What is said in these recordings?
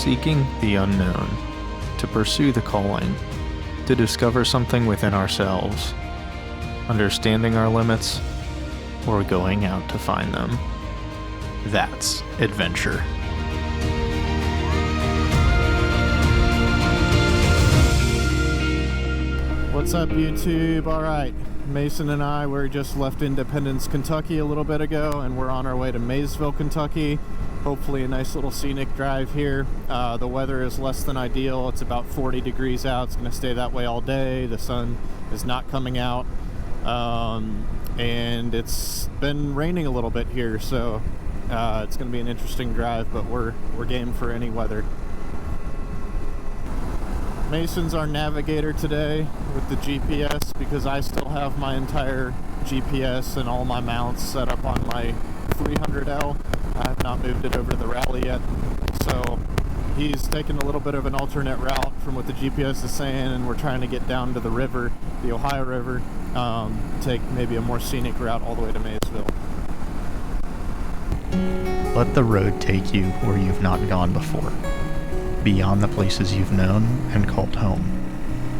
seeking the unknown, to pursue the calling, to discover something within ourselves, understanding our limits, or going out to find them. That's adventure. What's up, YouTube? All right, Mason and I were just left Independence, Kentucky a little bit ago, and we're on our way to Maysville, Kentucky. Hopefully a nice little scenic drive here. The weather is less than ideal. It's about 40 degrees out. It's going to stay that way all day. The sun is not coming out. And it's been raining a little bit here, so it's going to be an interesting drive, but we're game for any weather. Mason's our navigator today with the GPS because I still have my entire GPS and all my mounts set up on my 300L. I have not moved it over to the Rally yet, so he's taking a little bit of an alternate route from what the GPS is saying, and we're trying to get down to the river, the Ohio River, take maybe a more scenic route all the way to Maysville. Let the road take you where you've not gone before, beyond the places you've known and called home,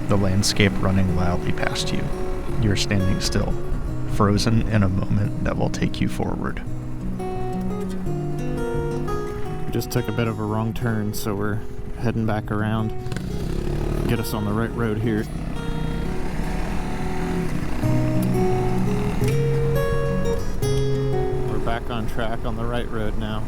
the landscape running wildly past you. You're standing still, frozen in a moment that will take you forward. We just took a bit of a wrong turn, so we're heading back around, get us on the right road here. We're back on track on the right road now.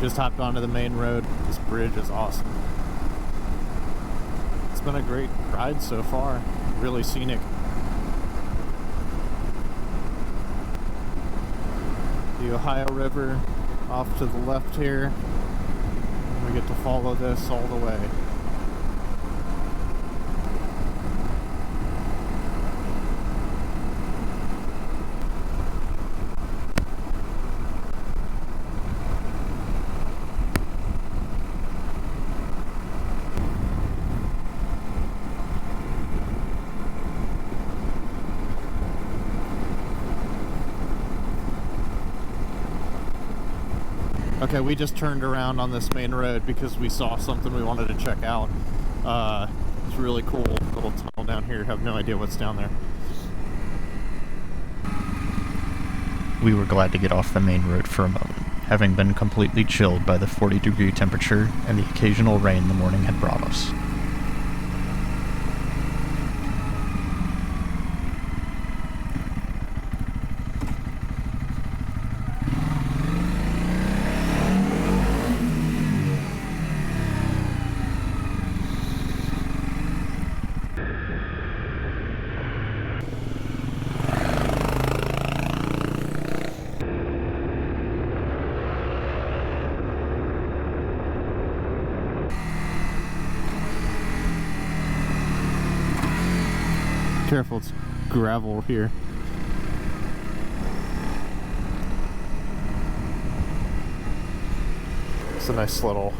Just hopped onto the main road. This bridge is awesome. It's been a great ride so far. Really scenic. The Ohio River off to the left here. We get to follow this all the way. Okay, we just turned around on this main road because we saw something we wanted to check out. It's really cool, little tunnel down here. Have no idea what's down there. We were glad to get off the main road for a moment, having been completely chilled by the 40-degree temperature and the occasional rain the morning had brought us. Careful, it's gravel here. It's a nice little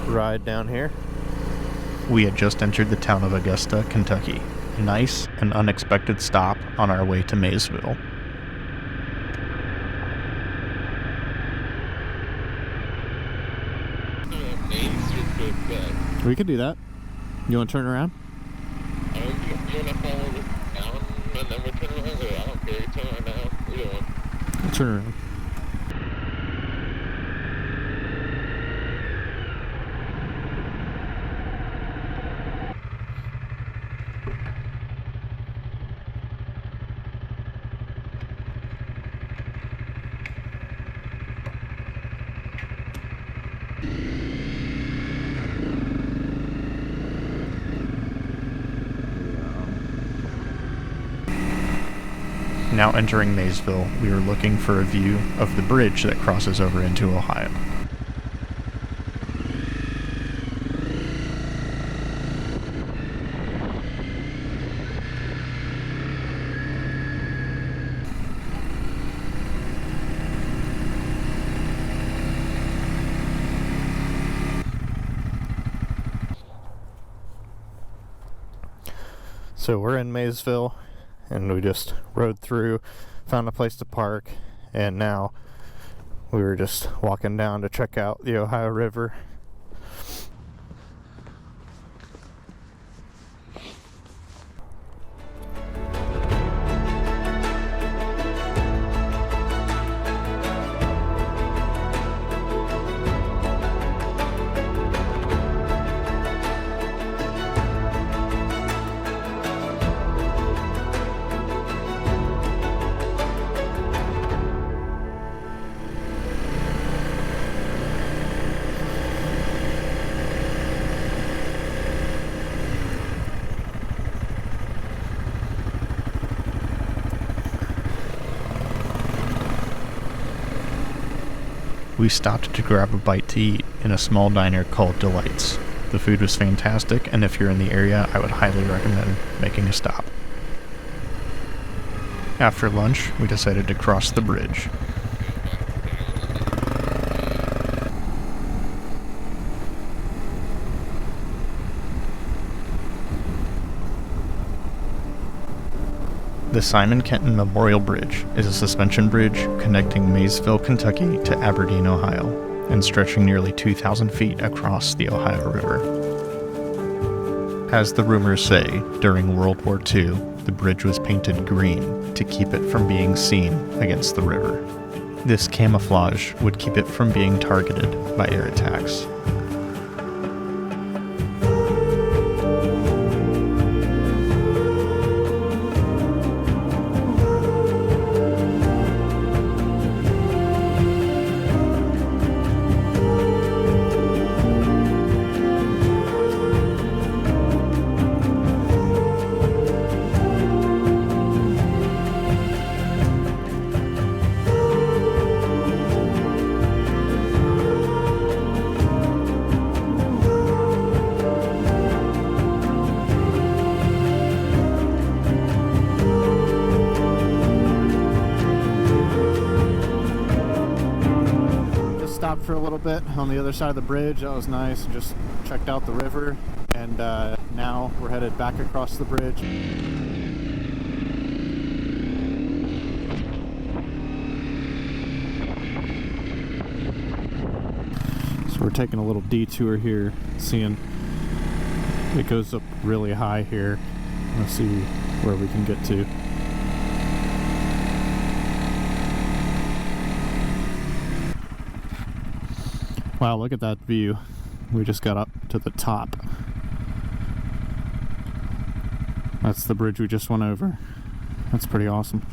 ride down here. We had just entered the town of Augusta, Kentucky, a nice and unexpected stop on our way to Maysville. We could do that. You want to turn around? You want to follow this down and then we turn around? I don't care. Turn around now. Either one. Turn around. Now entering Maysville, we were looking for a view of the bridge that crosses over into Ohio. So we're in Maysville, and we just rode through, found a place to park, and now we were just walking down to check out the Ohio River. We stopped to grab a bite to eat in a small diner called Delight's. The food was fantastic, and if you're in the area, I would highly recommend making a stop. After lunch, we decided to cross the bridge. The Simon Kenton Memorial Bridge is a suspension bridge connecting Maysville, Kentucky to Aberdeen, Ohio, and stretching nearly 2,000 feet across the Ohio River. As the rumors say, during World War II, the bridge was painted green to keep it from being seen against the river. This camouflage would keep it from being targeted by air attacks. Stopped for a little bit on the other side of the bridge. That was nice. Just checked out the river, and now we're headed back across the bridge. So we're taking a little detour here, seeing it goes up really high here. Let's see where we can get to. Wow, look at that view. We just got up to the top. That's the bridge we just went over. That's pretty awesome.